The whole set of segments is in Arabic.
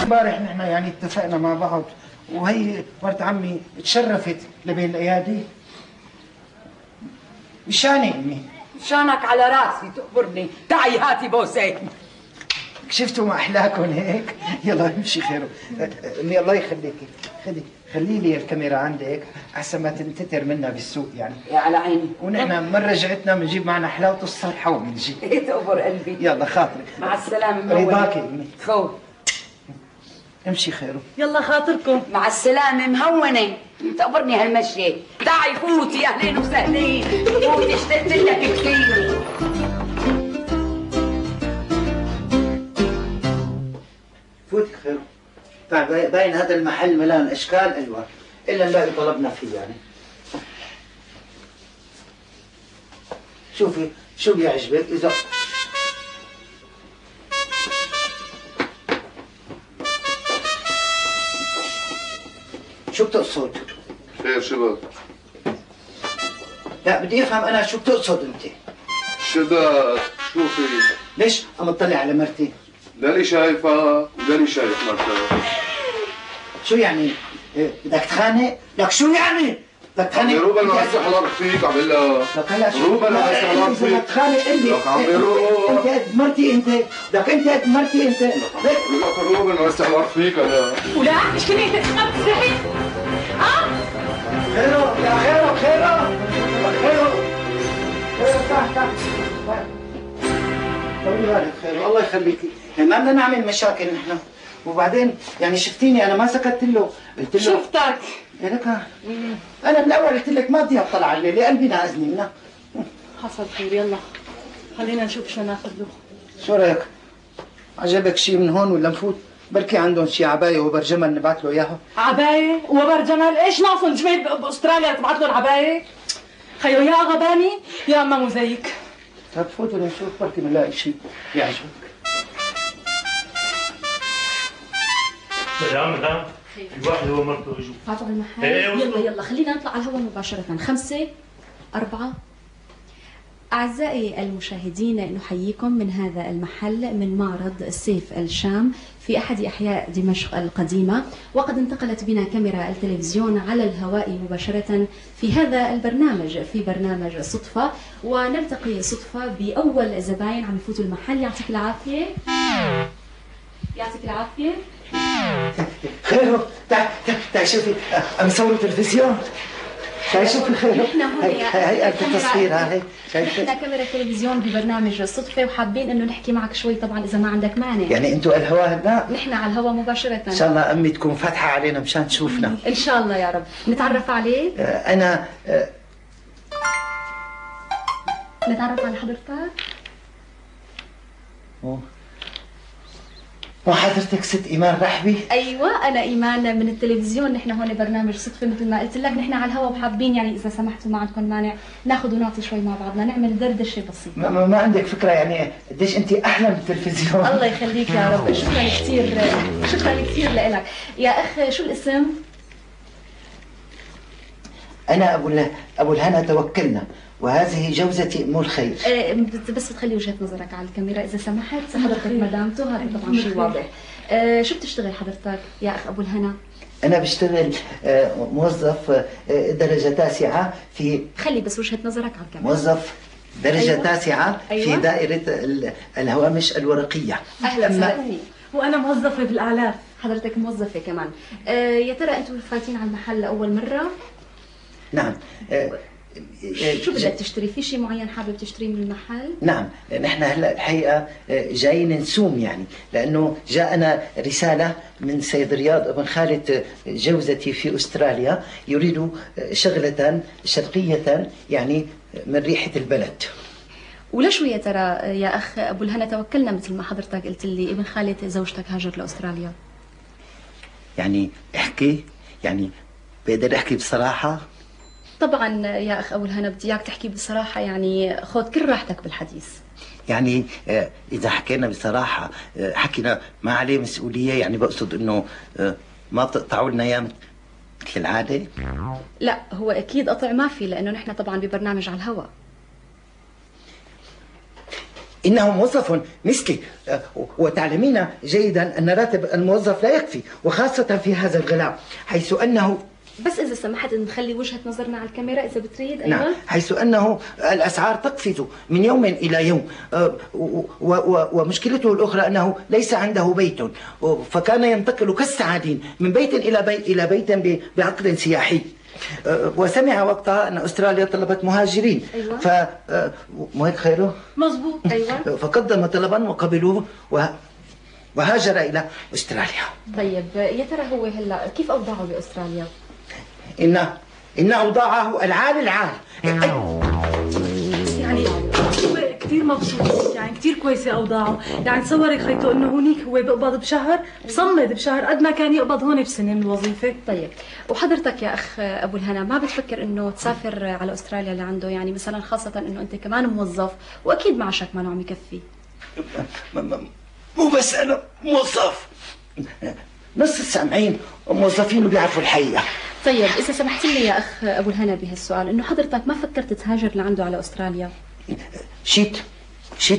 امبارح نحن يعني اتفقنا مع بعض، وهي مرت عمي تشرفت لبين الايادي. مشاني امي. شانك على راسي تقبرني، تعي هاتي بوسه. شفتوا ما احلاكم هيك؟ يلا امشي خير. امي الله يخليكي، خلي لي الكاميرا عندك احسن ما تنتتر منا بالسوق يعني. يا على عيني. ونحن مرة رجعتنا بنجيب معنا حلاوة الصرحة وبنجي. ايه تقبر قلبي. يلا خاطرك. مع السلامة مهونة. رضاكي امي. خو امشي خيرو. يلا خاطركم. مع السلامة مهونة. تقبرني هالمشية. تعي فوتي اهلين وسهلين. فوتي اشتقت لك كثير. فوتي خيرو. باين هذا المحل ملان اشكال الوان الا نلاقي طلبنا فيه يعني. شوفي شو بيعجبك اذا شو بتقصد؟ خير شو بك؟ لا بدي افهم انا شو بتقصد انت؟ شو بك؟ شو في؟ ليش عم تطلع على مرتي؟ لاني شايفها ولاني شايف مرتك. شو يعني؟ بدك تخانق؟ لك شو يعني؟ بدك تخانق؟ عمي روبا ما استحضر فيك عم بقول لك. لك هلا شو؟ روبا ما استحضر فيك. بدك تخانق قل لي. لك عمي روبا. انت قد مرتي انت، لك انت قد مرتي انت. لك روبا ما استحضر فيك انا. ولا مش كنت انت تستحي؟ خيرو يا خيرو خيرو تعال تعال طولي بالك خيرو الله يخليكي. يعني ما بدنا نعمل مشاكل نحن. وبعدين يعني شفتيني انا ما سكت له، قلت له شفتك. يا لك انا بالاول قلت لك ما بدي اطلع عليه لقلبي ناقزني منها. حصل خير. يلا خلينا نشوف شو ناخذ له. شو رايك؟ عجبك شيء من هون ولا نفوت؟ بركي عندهم شيء عبايه وبر جمل نبعث له اياها. عبايه وبر جمل؟ ايش ناقصهم جمال باستراليا تبعث لهم عبايه؟ خيو يا غباني يا اما مو زيك. طيب فوتوا لنشوف بركي بنلاقي شيء يعجبك. مدام الواحد هو مرته يجوا فاتوا على المحل. يلا يلا خلينا نطلع على الهواء مباشرة. 5 4. أعزائي المشاهدين نحييكم من هذا المحل من معرض سيف الشام في أحد أحياء دمشق القديمة، وقد انتقلت بنا كاميرا التلفزيون على الهواء مباشرة في هذا البرنامج، في برنامج صدفة، ونلتقي صدفة بأول زباين عم يفوتوا المحل. يعطيك العافية. يعطيك العافية. خيرو تعي شوفي عم يصوروا تلفزيون. تعي شوفي خيرو. نحن هون هي التصوير هاي شايفه؟ نحن كاميرا تلفزيون ببرنامج صدفة وحابين انه نحكي معك شوي طبعا اذا ما عندك مانع. يعني انتوا على الهواء هلا؟ نحن على الهواء مباشرة. ان شاء الله امي تكون فاتحة علينا مشان تشوفنا. ان شاء الله يا رب. نتعرف عليك؟ انا نتعرف على حضرتك؟ وحضرتك ست ايمان رحبي؟ ايوه انا ايمان من التلفزيون. نحن هون برنامج صدفه مثل ما قلت لك. نحن على الهواء وحابين يعني اذا سمحتوا ما عندكم مانع ناخذ ونعطي شوي مع بعضنا، نعمل دردشه بسيطه. ما عندك فكره يعني قديش انت احلى من التلفزيون. الله يخليك يا رب. شكرا كثير شكرا كثير لك يا اخ. شو الاسم؟ انا ابو الهنا توكلنا، وهذه جوزتي ام الخير. بس تخلي وجهه نظرك على الكاميرا اذا سمحت. حضرتك مدامته هذا طبعا شيء واضح. شو بتشتغل حضرتك يا اخ ابو الهنا؟ انا بشتغل موظف درجه تاسعه في. خلي بس وجهه نظرك على الكاميرا. موظف درجه أيوة. تاسعه أيوة. في دائره الهوامش الورقيه. اهلا وسهلا. وانا موظفه بالاعلاف. حضرتك موظفه كمان. يا ترى انتم فايتين على المحل لاول مره؟ نعم. شو بدك تشتري؟ في شيء معين حابب تشتريه من المحل؟ نعم، نحن هلا الحقيقه جايين نسوم يعني، لانه جاءنا رساله من سيد رياض ابن خالة جوزتي في استراليا، يريد شغله شرقيه يعني من ريحه البلد. ولشو يا ترى يا اخ ابو الهنا توكلنا مثل ما حضرتك قلت لي ابن خالة زوجتك هاجر لاستراليا؟ يعني احكي، يعني بقدر احكي بصراحه؟ طبعا يا اخ ابو الهنا بدي اياك تحكي بصراحه، يعني خذ كل راحتك بالحديث. يعني اذا حكينا بصراحه حكينا ما عليه مسؤوليه، يعني بقصد انه ما بتقطعوا لنا اياه مثل العاده؟ لا هو اكيد قطع ما في، لانه نحن طبعا ببرنامج على الهواء. إنه موظف مثلي، وتعلمين جيدا أن راتب الموظف لا يكفي، وخاصة في هذا الغلاء، حيث أنه بس إذا سمحت إن نخلي وجهة نظرنا على الكاميرا إذا بتريد. نعم، حيث أنه الأسعار تقفز من يوم إلى يوم، ومشكلته الأخرى أنه ليس عنده بيت، فكان ينتقل كالسعادين من بيت إلى بيت بعقد سياحي، وسمع وقتها أن أستراليا طلبت مهاجرين. أيوة. وهيك خيره مظبوط. أيوة. فقدم طلبا وقبلوه وهاجر إلى أستراليا. طيب يا ترى هو هلا كيف أوضاعه بأستراليا؟ إن أوضاعه العال. يعني هو كثير مبسوط، يعني كثير كويسه اوضاعه، يعني تصوري خيطه انه هونيك هو بيقبض بشهر، بصمد بشهر قد ما كان يقبض هون بسنه من الوظيفه. طيب وحضرتك يا اخ ابو الهنا ما بتفكر انه تسافر على استراليا لعنده، يعني مثلا خاصه انه انت كمان موظف واكيد معاشك ما عم يكفي؟ مو بس أنا موظف، نص السامعين موظفين وبيعرفوا الحقيقة. طيب إذا سمحت لي يا أخ أبو الهنا بهالسؤال، إنه حضرتك ما فكرت تهاجر لعنده على أستراليا؟ شيت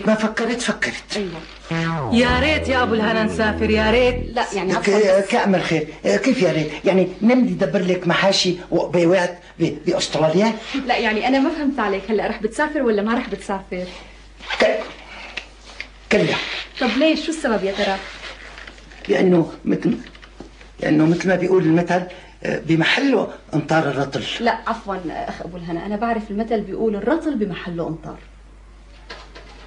ما فكرت. أيوة. يا ريت يا أبو الهنا نسافر، يا ريت. لا يعني كأمل خير، كيف يا ريت؟ يعني نمدي دبر لك محاشي وقبيوات بأستراليا؟ لا يعني أنا ما فهمت عليك، هلا رح بتسافر ولا ما رح بتسافر؟ كلا. طب ليش؟ شو السبب يا ترى؟ لأنه مثل ما بيقول المثل بمحله امطار الرطل. لا عفوا أخ أبو الهنا، أنا بعرف المثل بيقول الرطل بمحله امطار.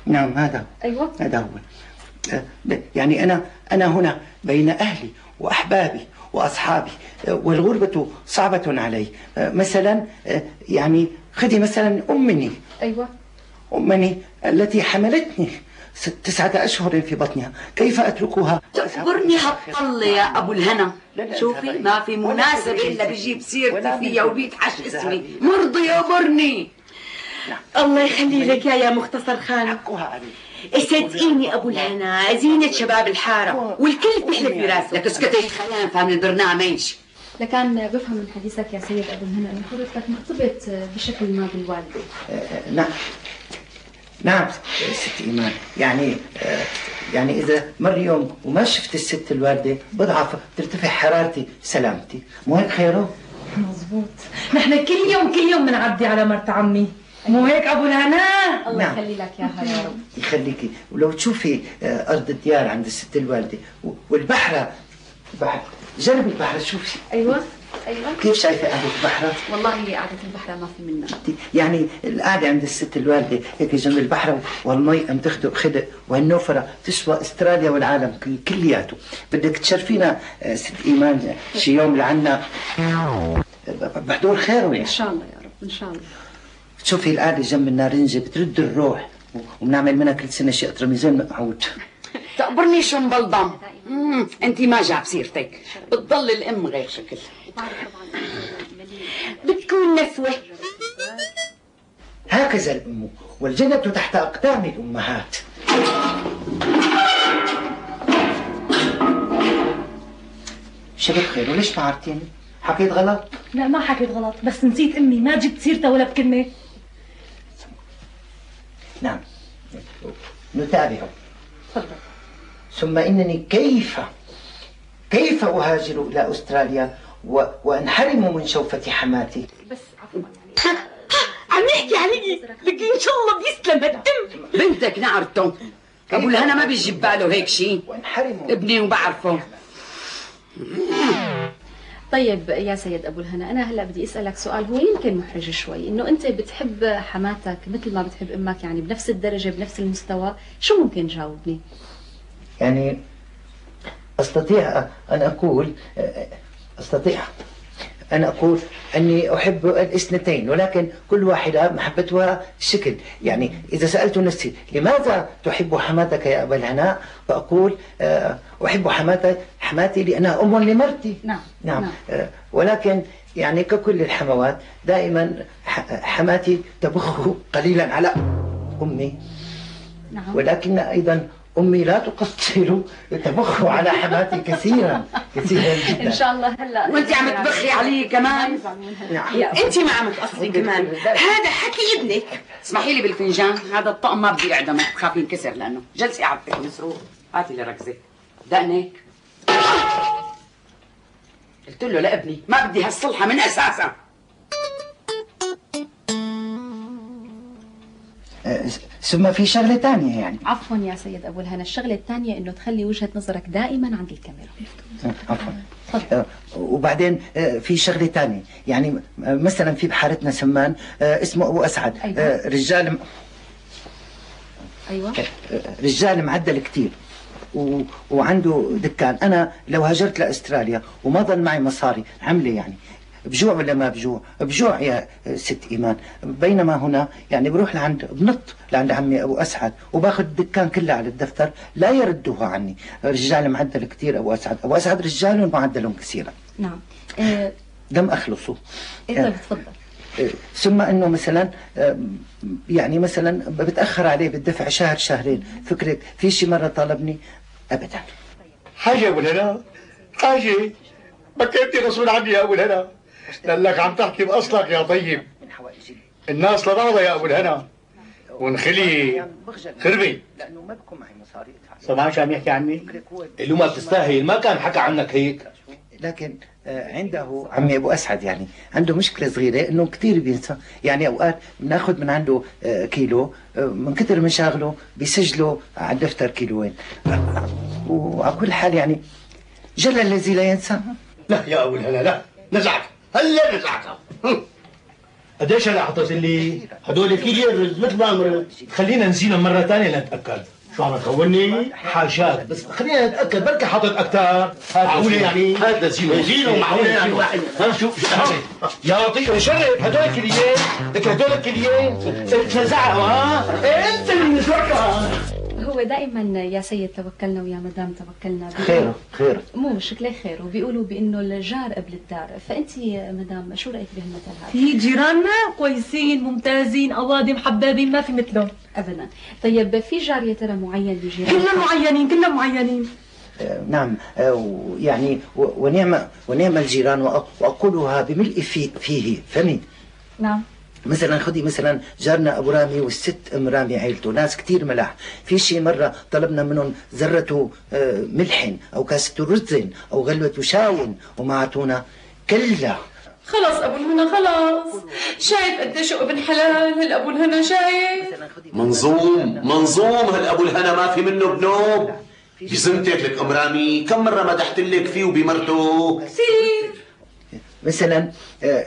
نعم هذا. أيوة. هذا هو. يعني أنا هنا بين أهلي وأحبابي وأصحابي، والغربة صعبة علي. مثلا يعني خذي مثلا أمني. أيوة. أمني التي حملتني 9 أشهر في بطنها، كيف أتركها؟ تخبرني هالطلة يا أبو الهنا. شوفي ما في مناسبة إلا بيجيب سيرتي فيها وبيتحش اسمي، مرضي يقبرني. الله يخلي لك يا مختصر خان. صدقيني ابو الهنا زينة شباب الحارة والكل بيحلف براسه. لك اسكتي خلينا نفهم البرنامج. لكن بفهم من حديثك يا سيد أبو الهنا أن حضرتك مرتبط بشكل ما بالوالدة. نعم ست إيمان، يعني إذا مر يوم وما شفت الست الوالدة بضعف، ترتفع حرارتي سلامتي، مو هيك خيره؟ مظبوط، نحن كل يوم بنعدي على مرت عمي، مو هيك أبو الهنا؟ الله يخلي لك ياها يا رب. يخليكي. ولو تشوفي أرض الديار عند الست الوالدة والبحرة، جربي البحرة شوفي. أيوة. كيف شايفة قعدة البحرة؟ والله هي قعدة البحرة ما في منها. يعني القعدة عند الست الوالدة هيك جنب البحرة والمي عم تخدق خدق، والنوفرة تسوى استراليا والعالم كلياته. بدك تشرفينا ست إيمان شي يوم لعنا بحضور خير إن شاء الله يا رب، إن شاء الله. تشوفي القعدة جنب النارنجة بترد الروح، وبنعمل منها كل سنة شي قطرميزين مقعود. تقبرني شو مبلضم. انت ما جاب سيرتك، بتضل الام غير شكل. بتكون نسوة. هكذا الأم، والجنة تحت أقدام الأمهات. شبك خير، وليش ما عرفتيني؟ حكيت غلط؟ لا ما حكيت غلط، بس نسيت أمي، ما جبت سيرتها ولا بكلمة. نعم، نتابع. تفضل. ثم إنني كيف أهاجر إلى أستراليا وأنحرم من شوفة حماتي؟ بس عفوا يعني عم يحكي علي، لك إن شاء الله بيسلم هالدم. بنتك نعرته، أبو الهنا ما بيجيب باله هيك شيء، ابني وبعرفه. طيب يا سيد أبو الهنا، أنا هلا بدي أسألك سؤال هو يمكن محرج شوي، إنه أنت بتحب حماتك مثل ما بتحب أمك، يعني بنفس الدرجة بنفس المستوى، شو ممكن تجاوبني؟ يعني أستطيع أن أقول أني أحب الاثنتين، ولكن كل واحدة محبتها شكل. يعني إذا سألت نفسي لماذا تحب حماتك يا أبا الهناء، فأقول أحب حماتي لأنها أم لمرتي. نعم. ولكن يعني ككل الحموات دائما حماتي تبخ قليلا على أمي. نعم. ولكن أيضا امي لا تقصي له تبخ على حماتي كثيرا كثيرا جدا. ان شاء الله هلا وانت عم تبخي علي كمان. انت ما عم تقصري كمان، هذا حكي ابنك. اسمحي لي بالفنجان، هذا الطقم ما بدي اعدمه، بخاف ينكسر لانه جلسي قعدتك مسروق. هاتي لي ركزه دقنك. قلت له لابني ما بدي هالصلحه من اساسها. ثم في شغله ثانيه يعني. عفوا يا سيد ابو الهنا، الشغله الثانيه انه تخلي وجهه نظرك دائما عند الكاميرا. عفوا. وبعدين في شغله ثانيه يعني مثلا في بحارتنا سمان اسمه ابو اسعد. أيوة. رجال ايوه رجال معدل كثير وعنده دكان. انا لو هاجرت لاستراليا وما ضل معي مصاري عمله يعني بجوع ولا ما بجوع؟ بجوع يا ست ايمان. بينما هنا يعني بروح بنط لعند عمي ابو اسعد وباخذ الدكان كله على الدفتر، لا يردوها عني. رجال معدل كثير ابو اسعد. ابو اسعد رجال معدل كثيرا. نعم. لم اخلصوا. طيب تفضل. ثم انه مثلا يعني مثلا بتاخر عليه بالدفع شهر شهرين. فكرك في شي مره طالبني؟ ابدا. حاجه ابو الهنا، حاجه بكيتي غصب عني يا ابو الهنا، لانك عم تحكي باصلك يا طيب. الناس لبعضها يا ابو الهنا، ونخلي خربي. لانه ما بكون معي مصاري ادفع. سمعان شو عم يحكي عني؟ اللي ما بتستاهل، ما كان حكى عنك هيك. لكن عنده عمي ابو اسعد يعني عنده مشكله صغيره انه كثير بينسى. يعني اوقات بناخذ من عنده كيلو، من كثر من شاغله بيسجله على الدفتر كيلوين. وعلى كل حال يعني جل الذي لا ينسى. لا يا ابو الهنا لا، نزعت هلا نزعتها. قديش هلا حطيت لي؟ هدول كيلو رز مثل ما امرت. خلينا نزيلهم مره ثانيه لنتاكد. شو عم تخوني؟ حاشاك، بس خلينا نتاكد بركي حاطط اكثر. معقوله يعني؟ هذا زينو معقوله يعني واحد. شوف يا لطيف شرب هدول كيليين، لك هدول كيليين تنزعهم. ها؟ انت اللي نزعتها. هو دائما يا سيد توكلنا ويا مدام توكلنا. خير مو شكله خير، وبيقولوا بانه الجار قبل الدار. فانت مدام شو رايك بهالمثل هذا؟ في جيراننا كويسين ممتازين اوادم حبابين ما في مثلهم ابدا. طيب في جار يا ترى معين بجيرانك؟ كلهم معينين. نعم. يعني ونعم الجيران واقولها بملء فيه فمي. نعم. مثلا خدي مثلا جارنا ابو رامي والست ام رامي عيلته ناس كثير ملاح. في شيء مره طلبنا منهم ذره ملح او كاسه رز او غلوه شاون وما اعطونا كلا. خلص ابو الهنا خلص. شايف قديش ابن حلال هالابو الهنا؟ شايف منظوم هالابو الهنا ما في منه بنوب. بزمتك لك ام رامي كم مره مدحت لك فيه وبمرته كثير. مثلا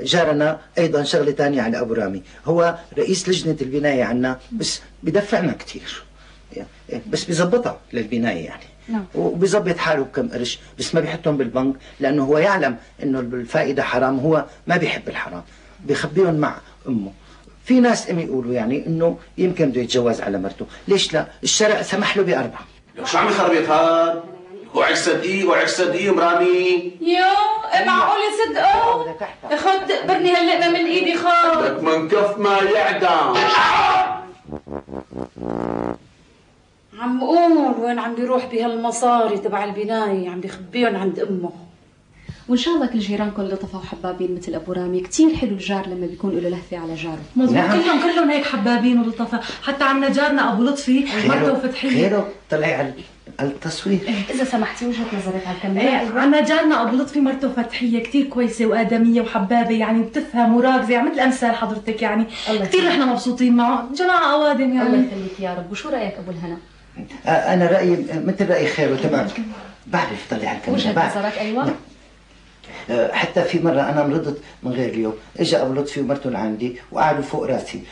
جارنا ايضا شغله ثانيه على ابو رامي، هو رئيس لجنه البنايه عنا بس بدفعنا كثير بس بيظبطها للبنايه يعني. نعم. وبيظبط حاله بكم قرش بس ما بيحطهم بالبنك لانه هو يعلم انه الفائده حرام. هو ما بيحب الحرام، بيخبيهم مع امه. في ناس يقولوا يعني انه يمكن بده يتجوز على مرته. ليش لا؟ الشرع سمح له ب4. شو عم يخربط هاد؟ وعكس دقيق ام رامي. يا معقول يصدقوا؟ خد تقبرني هاللقمه من ايدي خد. لك من كف ما يعدم. عم قول وين عم بيروح بهالمصاري تبع البنايه، عم بيخبيهم عند امه. وان شاء الله كل جيرانكم لطفة وحبابين مثل ابو رامي. كثير حلو الجار لما بيكون له لهفه على جاره. مظبوط. نعم. كلهم هيك حبابين ولطفة. حتى عندنا جارنا ابو لطفي مرته وفتحيه. خيره طلعي على التصوير. اذا سمحتي وجهه نظرك على الكاميرا. عندنا جارنا ابو لطفي مرته فتحيه كثير كويسه وادميه وحبابه يعني بتفهم وراكزه مثل امثال حضرتك يعني. كثير نحن مبسوطين معه، جماعه اوادم يعني. الله يخليك يا رب. وشو رايك ابو الهنا؟ انا رايي مثل راي خيره تمام. بعرف طلع على الكاميرا. وجهه نظرك. ايوه. حتى في مرة أنا مرضت من غير اليوم، إجا أبو لطفي ومرته لعندي وقعدوا فوق راسي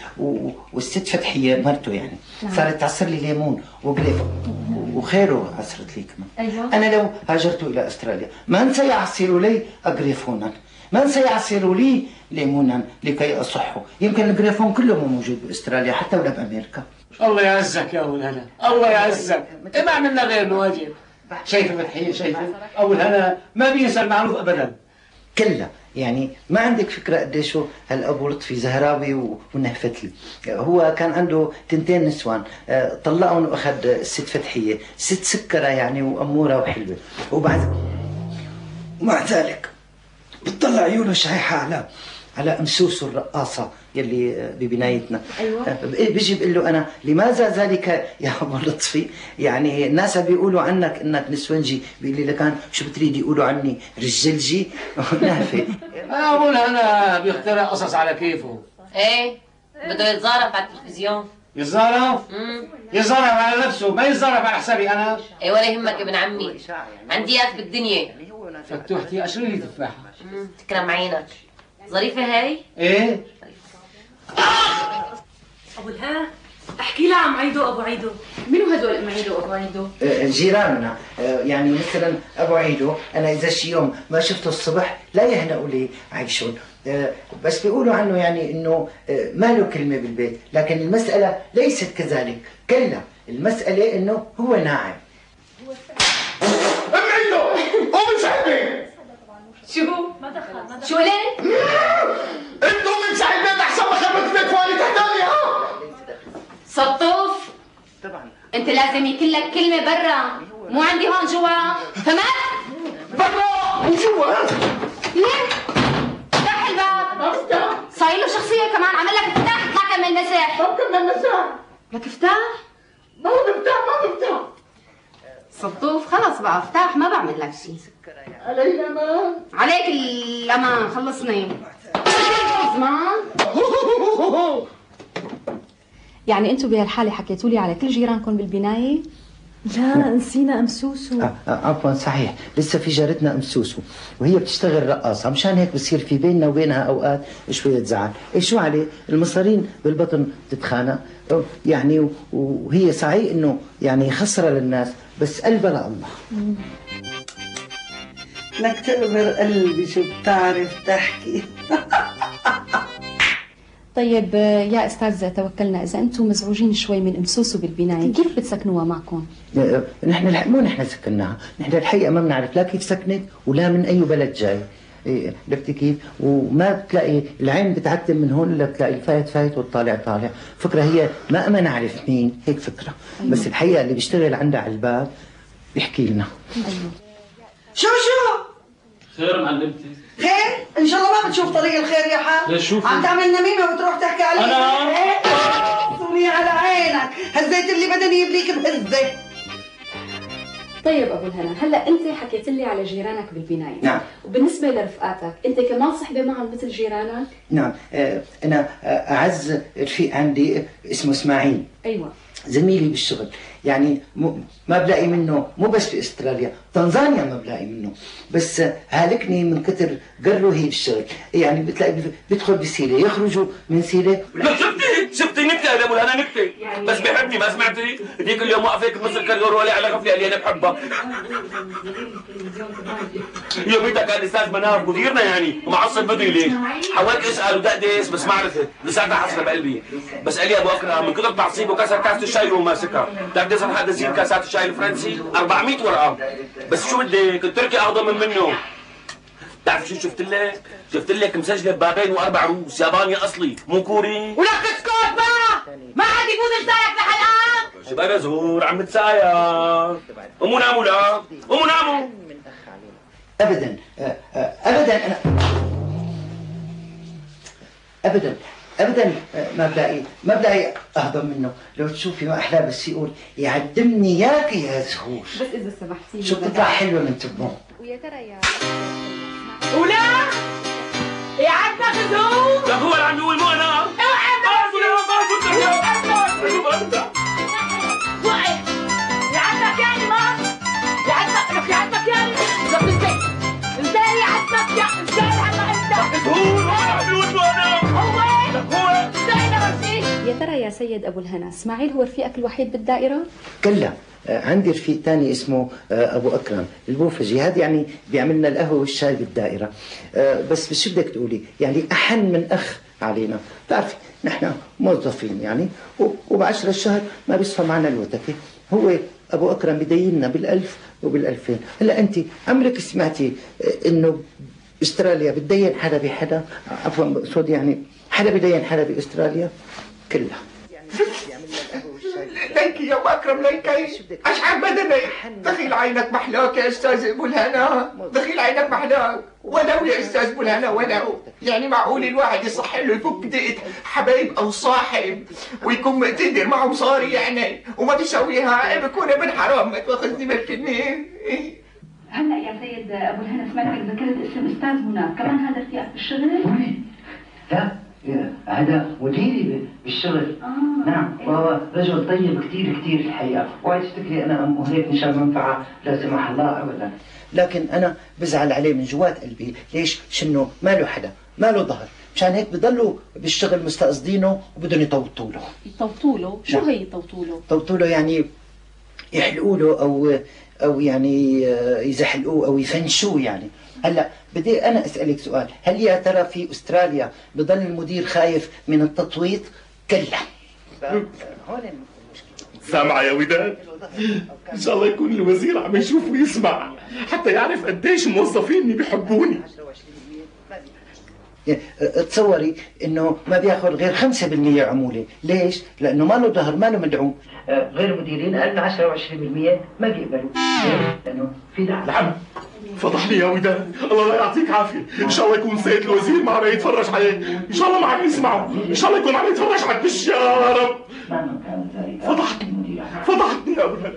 والست فتحية مرته يعني صارت تعصر لي ليمون وقريف وخيره عصرت لي كمان. أيوة. أنا لو هاجرت إلى أستراليا ما سيعصروا لي أقريفونا، ما سيعصروا لي ليمونا لكي أصحوا. يمكن القريفون كله مو موجود بأستراليا حتى ولا بأمريكا. الله يعزك يا ابو الهنا، الله يعزك. ما عملنا غير الواجب. شايفه فتحيه؟ شايفه ابو الهنا ما بينسى المعروف ابدا. كلا يعني ما عندك فكرة قديش هالأبو لطفي زهراوي ونهفتلي. هو كان عنده 2 نسوان، طلقهم وأخذ الست فتحية، ست سكرة يعني وأمورة وحلوة. ومع ذلك بتطلع عيونه شايحة على أمسوسه الرقاصة يلي ببنايتنا. أيوة. بيجي بقول له أنا لماذا ذلك يا أبو لطفي؟ يعني الناس بيقولوا عنك إنك نسونجي، بيقول لي لكان شو بتريد يقولوا عني رجلجي نهفة. أبو الهنا بيخترع قصص على كيفه. ايه بده يتظارف على التلفزيون. يتظارف؟ يتظارف على نفسه، ما يتظارف على حسابي أنا. ايه ولا يهمك ابن عمي، عندي اياك بالدنيا. فتوحتي قشري لي تفاحة. تكرم عينك. ظريفة هاي؟ ايه؟ ابو الها احكي لها عم عيدو ابو عيدو. منو هدول ام عيدو وابو عيدو؟ جيراننا. يعني مثلا ابو عيدو انا اذا شي يوم ما شفته الصبح لا يهنئوا لي عيشون، بس بيقولوا عنه يعني انه ما له كلمه بالبيت، لكن المساله ليست كذلك، كلا المساله انه هو ناعم. ام عيدو قومي صاحبي. شو؟ ما دخل شو قلت؟ انت قومي صاحب البيت احسن ما خربت بيت والي تحتاني. ها سطوف طبعا انت لازم يكون لك كلمة برا، مو عندي هون جوا، فهمت؟ برا وجوا. ليه؟ افتح الباب. صاير له شخصية كمان، عمل لك افتح، اطلع كمل مساح. طب كمل مساح. لك افتح؟ ما بفتح. سطوف خلص بقى افتح، ما بعمل لك شيء. علي الامان. عليك الامان، خلصني. اسمع. يعني انتم بهالحاله حكيتوا لي على كل جيرانكم بالبنايه؟ لا نسينا ام سوسو. عفوا صحيح، لسه في جارتنا ام سوسو وهي بتشتغل رقاصه، مشان هيك بصير في بيننا وبينها اوقات شويه زعل. إيه شو عليه؟ المصارين بالبطن تتخانق يعني، وهي صحيح انه يعني خسره للناس بس قلبها لله. لك تقبر قلبي شو بتعرف تحكي. طيب يا استاذ توكلنا، اذا انتم مزعوجين شوي من ام سوسو بالبنايه كيف بتسكنوها معكم؟ نحن مو نحن سكناها، نحن الحقيقه ما بنعرف لا كيف سكنت ولا من اي بلد جاي. عرفتي كيف؟ وما بتلاقي العين بتعتم من هون الا بتلاقي الفايت فايت والطالع طالع، فكره هي ما نعرف مين، هيك فكره. أيوة. بس الحقيقه اللي بيشتغل عندها على الباب بيحكي لنا. أيوة. شو خير معلمتي؟ خير؟ ان شاء الله ما بتشوف طريق الخير يا حاج. ليش شوفي؟ عم تعمل نميمه وبتروح تحكي علي. انا صوني على عينك، هزيت اللي بدني يبليك بهزه. طيب ابو الهنا، هلا انت حكيت لي على جيرانك بالبنايه. نعم. وبالنسبه لرفقاتك، انت كمان صحبه معهم مثل جيرانك؟ نعم. انا اعز رفيق عندي اسمه اسماعيل. ايوه. زميلي بالشغل، يعني ما بلاقي منه، مو بس في استراليا، تنزانيا ما بلاقي منه، بس هالكني من كتر قروهي بالشغل، يعني بتلاقي بيدخل بسيله يخرجوا من سيله. لا شفتي نكته يا ابو الهنا، نكته بس بيحبني، ما سمعتي؟ ذيك اليوم واقف هيك بنص الكريور ولا على غفله قال لي انا بحبها. يوميتها كان الاستاذ مناف مديرنا يعني ومعصب بدري ليه؟ حاولت اسال ودقدس بس ما عرفت، لساتها حسره بقلبي. بس قال لي ابو اكرم من كثر تعصيبه كسر كاسه الشاي وهو ماسكها، بتعرف تسال حدا زين كاسات الشاي الفرنسي 400 ورقه، بس شو بدك؟ التركي اهضم منه. بتعرف شو شفت لك؟ شفت لك مسجله ببابين و4 روس، ياباني اصلي مو كوري. ولك اسكت بقى، ما حد يفوت لسانك لحلقك. شباب يا زهور عم بتساير. قوموا ناموا، لا قوموا ناموا. ابدا ابدا انا ابدا ما بلاقي اهضم منه. لو تشوفي ما احلاه بس يقول يعدمني ياك يا زهور. بس اذا سمحتي شو بتطلع حلوه من تمه. ويا ترى يا ولا يا عمك زهور. لا هو اللي عم يقول مو انا. اوعى يا عمك يعني ما يا عمك يا عمك يعني ازاي يا عمك يا ازاي عمك انت زهور هو اللي عم يقول مو انا. هو ازاي نفسي. يا ترى يا سيد ابو الهنا، اسماعيل هو رفيقك الوحيد بالدائره؟ كلا عندي رفيق ثاني اسمه ابو اكرم البوفجي، هذا يعني بيعمل لنا القهوه والشاي بالدائره. بس شو بدك تقولي، يعني احن من اخ علينا. بتعرفي نحن موظفين يعني، وب10 الشهر ما بيصفى معنا الوتكه. هو ابو اكرم بديننا بال1000 وبال2000. هلا انت عمرك سمعتي انه استراليا بتدين حدا بحدا، عفوا بقصد يعني حدا بدين حدا باستراليا كلها. ليكي يا اكرم ليكي، اشعر بدني. دخيل عينك محلاك يا استاذ ابو الهنا، دخيل عينك محلاك. ولو يا استاذ ابو الهنا ولو، يعني معقول الواحد يصح له يفك دقة حبايب او صاحب ويكون مقتدر معه مصاري يعني وما بيسويها؟ بكون ابن حرام، ما تاخذني بالكلمه. هلا يا سيد ابو الهنا سمعتك ذكرت اسم استاذ منى، كمان هذا رفيقك بالشغل؟ لا هذا مديري بالشغل. نعم، وهو رجل طيب كثير كثير الحقيقه، وعي تفتكري انا هيك مشان منفعه لا سمح الله ابدا، لكن انا بزعل عليه من جوات قلبي. ليش؟ شنو ما له حدا، ما له ظهر، مشان هيك بضلوا بالشغل مستقصدينه وبدهم يطوطوا له. يطوطوا له؟ شو هي يطوطوا له؟ يطوطوا له يعني يحلقوا له او يعني يزحلقوه او يفنشوه يعني. هلا بدي انا اسالك سؤال، هل يا ترى في استراليا بضل المدير خايف من التطويط؟ كلا. هون سامعة يا وداد؟ ان شاء الله يكون الوزير عم يشوف ويسمع حتى يعرف قديش موظفيني بيحبوني. تصوري انه ما بياخذ غير 5% عموله، ليش؟ لانه ما له ظهر، ما له مدعوم. غير المديرين اقل 10 و 20% ما بيقبلوا، لانه في دعم. نعم فضحني يا وداد، الله لا يعطيك عافيه. ان شاء الله يكون سيد الوزير ما عم يتفرج عليه، ان شاء الله ما عم يسمعه، ان شاء الله يكون عم يتفرج على الدش يا رب. فضحتني يا ابو الهنا.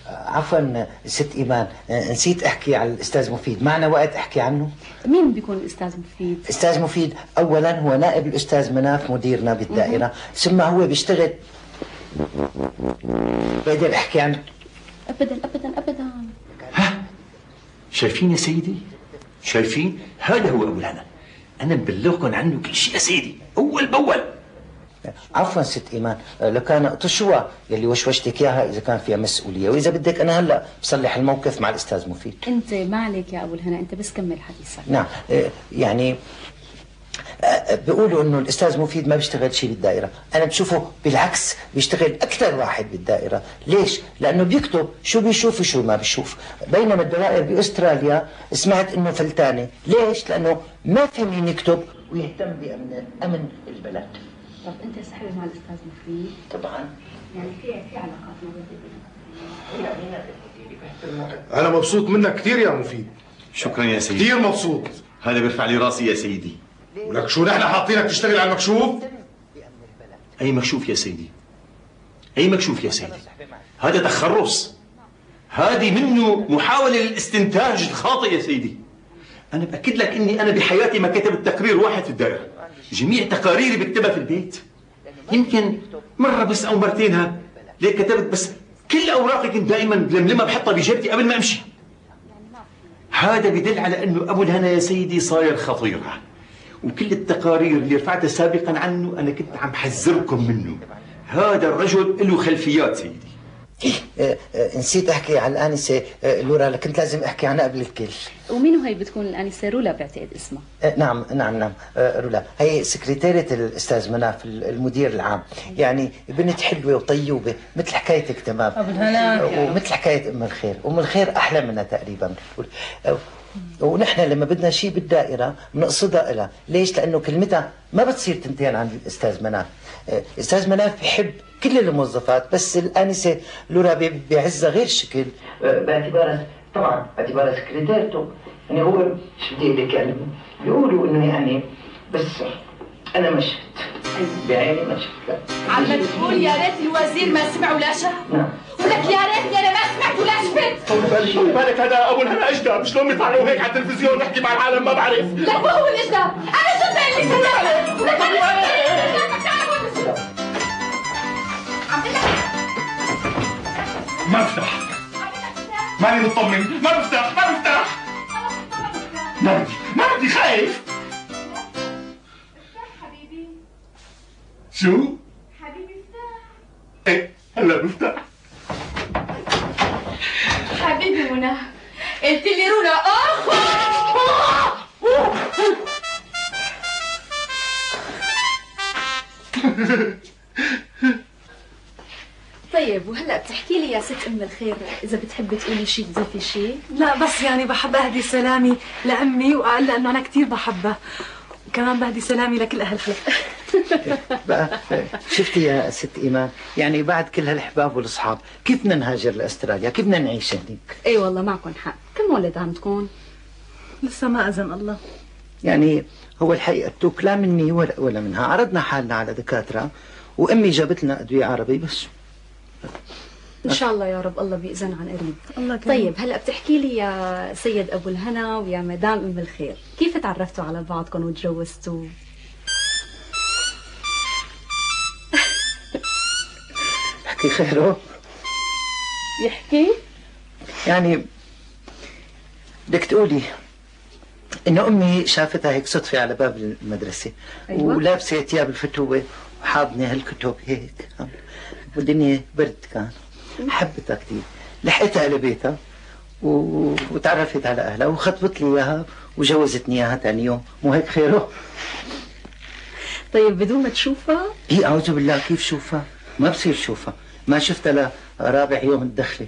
عفوا ست ايمان، نسيت احكي على الاستاذ مفيد، معنا وقت احكي عنه؟ مين بيكون الاستاذ مفيد؟ الاستاذ مفيد اولا هو نائب الاستاذ مناف مديرنا بالدائره، ثم هو بيشتغل. بقدر احكي عنه؟ ابدا ابدا ابدا. ها شايفين يا سيدي؟ شايفين؟ هذا هو ابو الهنا، انا مبلغكم عنه كل شيء يا سيدي اول باول. عفوا ست ايمان، لكان اطشوها يلي وشوشتك اياها اذا كان فيها مسؤوليه، واذا بدك انا هلا بصلح الموقف مع الاستاذ مفيد. انت ما عليك يا ابو الهنا، انت بس كمل حديثك. نعم يعني بيقولوا انه الاستاذ مفيد ما بيشتغل شيء بالدائره، انا بشوفه بالعكس بيشتغل اكثر واحد بالدائره. ليش؟ لانه بيكتب شو بيشوف وشو ما بيشوف، بينما الدوائر باستراليا سمعت انه فلتانه. ليش؟ لانه ما في مين يكتب ويهتم بامن البلد. طب انت صاحبي مع الاستاذ مفيد؟ طبعا. يعني في علاقات موجوده. انا مبسوط منك كثير يا مفيد. شكرا يا سيدي، كثير مبسوط. هذا بيرفع لي راسي يا سيدي. ولك شو نحن حاطينك تشتغل على المكشوف؟ اي مكشوف يا سيدي؟ اي مكشوف يا سيدي؟ هذا تخرص، هذه منه محاولة للاستنتاج الخاطئ يا سيدي. أنا بأكد لك إني أنا بحياتي ما كتبت تقرير واحد في الدائرة، جميع تقاريري بكتبها في البيت، يمكن مرة بس أو مرتين ليه كتبت، بس كل أوراقي كنت دائما بلملمها بحطها بجيبتي قبل ما أمشي. هذا بدل على إنه أبو الهنا يا سيدي صاير خطيرة، وكل التقارير اللي رفعتها سابقا عنه أنا كنت عم حذركم منه. هذا الرجل له خلفيات سيدي. نسيت احكي عن الانسه لورا، كنت لازم احكي عنها قبل الكل. ومين هي بتكون الانسه؟ رولا بعتقد اسمها. نعم رولا، هي سكرتيرة الاستاذ مناف المدير العام، يعني بنت حلوه وطيوبه مثل حكايتك تمام. ابو الهنا ومثل حكايه ام الخير، ام الخير احلى منها تقريبا. ونحن لما بدنا شيء بالدائره بنقصدها لها، ليش؟ لانه كلمتها ما بتصير تنتين عن الاستاذ مناف. الاستاذ مناف بحب كل الموظفات، بس الانسه لورا بيعزها غير شكل، باعتبارها طبعا باعتبارها سكرتيرته. يعني هو شو بدي اقول لك، يعني بيقولوا انه يعني، بس انا ما شفت بعيني، ما شفت. لا عم تقول يا ريت الوزير ما سمع ولا شاف؟ نعم. ولك يا ريتني انا ما سمعت ولا شفت. طول بالك هذا ابو الهنا اجدى، شلون بيطلعوا هيك على التلفزيون نحكي مع العالم ما بعرف. لا مو هو الاجدى، انا شفت اللي ما بفتح، ماني مطمن، ما بفتح ما بدي خايف. حبيبي شو؟ حبيبي افتح. ايه هلا بفتح. حبيبي منى، قلت لي رولا طيب وهلا بتحكي لي يا ست ام الخير اذا بتحبي تقولي شيء تضيفي شيء؟ لا بس يعني بحب اهدي سلامي لامي واقول لها انه انا كثير بحبها، وكمان بهدي سلامي لكل اهل حلب. بقى شفتي يا ست ايمان، يعني بعد كل هالاحباب والاصحاب كيف بدنا نهاجر لاستراليا؟ كيف بدنا نعيش هنيك؟ اي والله معكم حق. كم ولد عندكم؟ لسه ما اذن الله. يعني هو الحقيقه التوك لا مني ولا منها، عرضنا حالنا على دكاتره وامي جابت لنا ادويه عربي بس. ان شاء الله يا رب الله بيأذن عن قريب. الله كريم. طيب هلا بتحكي لي يا سيد ابو الهنا ويا مدام ام الخير، كيف تعرفتوا على بعضكم وتجوزتوا؟ احكي خيره. يحكي؟ يعني بدك تقولي انه امي شافتها هيك صدفه على باب المدرسه. أيوة. ولابسه ثياب الفتوه وحاضنه هالكتب هيك، والدنيا برد كان، حبتها كثير، لحقتها لبيتها وتعرفت على اهلها وخطبت لي اياها وجوزتني اياها ثاني يوم، مو هيك خيره؟ طيب بدون ما تشوفها؟ ايه اعوذ بالله، كيف شوفها؟ ما بصير شوفها، ما شفتها لرابع يوم الدخله،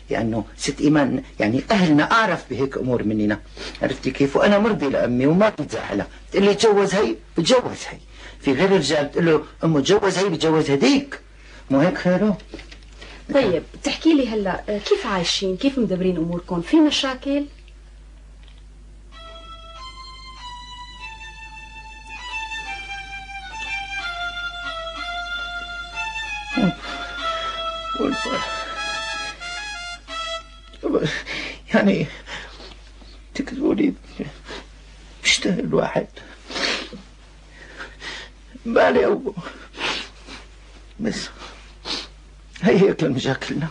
لانه ست ايمان يعني اهلنا اعرف بهيك امور مننا، عرفتي كيف؟ وانا مرضي لامي وما بتزعلها، بتقول لي تجوز هي بتجوز هي، في غير رجال بتقول له امه تجوز هي بتجوز هديك، مو هيك خيره؟ طيب بتحكي لي هلا كيف عايشين؟ كيف مدبرين اموركم؟ في مشاكل؟ يعني تقولي بيشتغل الواحد بالي أو بس هيك لمشاكلنا.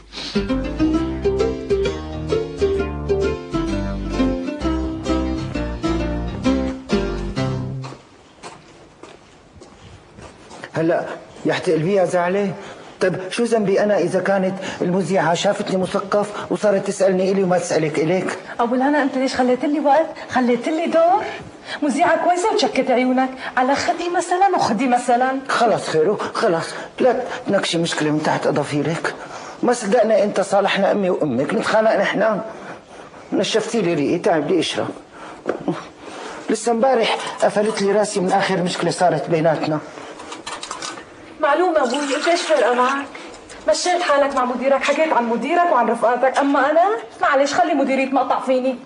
هلا يا اختي قلبيها زعلة. طيب شو ذنبي انا اذا كانت المذيعه شافتني مثقف وصارت تسالني الي وما تسالك اليك؟ ابو الهنا انت ليش خليت لي وقت؟ خليت لي دور؟ مذيعه كويسه وشكت عيونك على خدي مثلا وخدي مثلا. خلص خيرو خلص، لا تنكشي مشكله من تحت اظافيرك. ما صدقنا انت صالحنا امي وامك، نتخانق نحن. نشفتي لي ريقي، تعب بدي اشرب. لسه امبارح قفلت لي راسي من اخر مشكله صارت بيناتنا. معلومة ابوي، انت ايش فارقة معك؟ مشيت حالك مع مديرك، حكيت عن مديرك وعن رفقاتك، اما انا معلش خلي مديري يتمقطع فيني.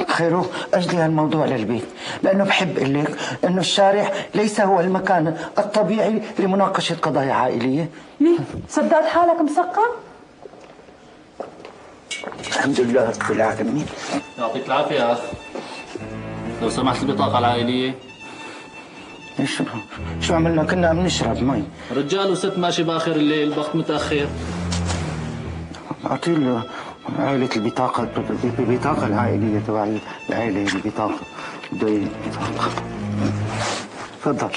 خيرو اجلي هالموضوع للبيت، لانه بحب اقول لك انه الشارع ليس هو المكان الطبيعي لمناقشة قضايا عائلية. مين؟ صدقت حالك مثقف؟ الحمد لله رب العالمين. يعطيك العافية يا أخ. لو سمحت البطاقة العائلية. شو عملنا؟ كنا عم نشرب مي. رجال وست ماشي باخر الليل، بخت متأخر. اعطي له عائلة البطاقة، البطاقة العائلية تبع العائلة، البطاقة بده البطاقة. تفضل.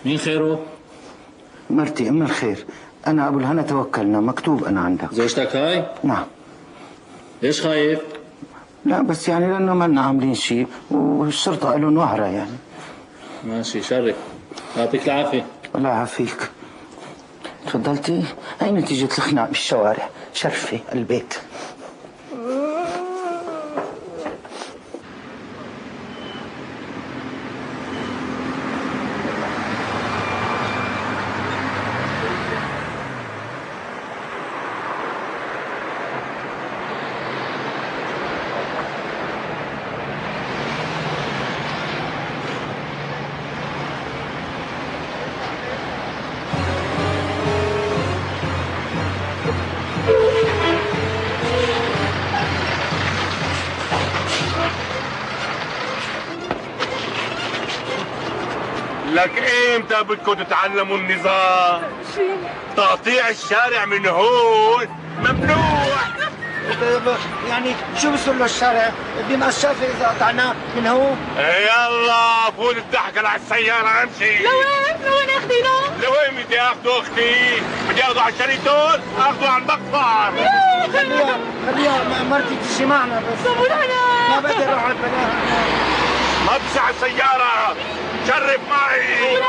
مين خيره؟ مرتي ام الخير، انا ابو الهنا توكلنا، مكتوب انا عندك. زوجتك هاي؟ نعم. ليش خايف؟ لا بس يعني لانه ما لنا عاملين شيء والشرطه قالوا نوهره يعني. ماشي شرف، يعطيك العافيه. الله يعافيك. تفضلتي؟ هي نتيجه الخناق بالشوارع، شرفي البيت. لك امتى بدكم تتعلموا النظام؟ تقطيع الشارع من هون ممنوع. يعني شو بصير له الشارع؟ بمقاس شافي اذا قطعناه من هون؟ يلا فوت الضحكة على السيارة امشي. لوين اخذينه؟ لوين بدي اخذه اختي؟ بدي اخذه على الشريطون، اخذه على المقفر. خليها مرتي تجي معنا بس. ابو الهنا ما بقدر اقعد بلاها. ما بسع السيارة. شرف معي.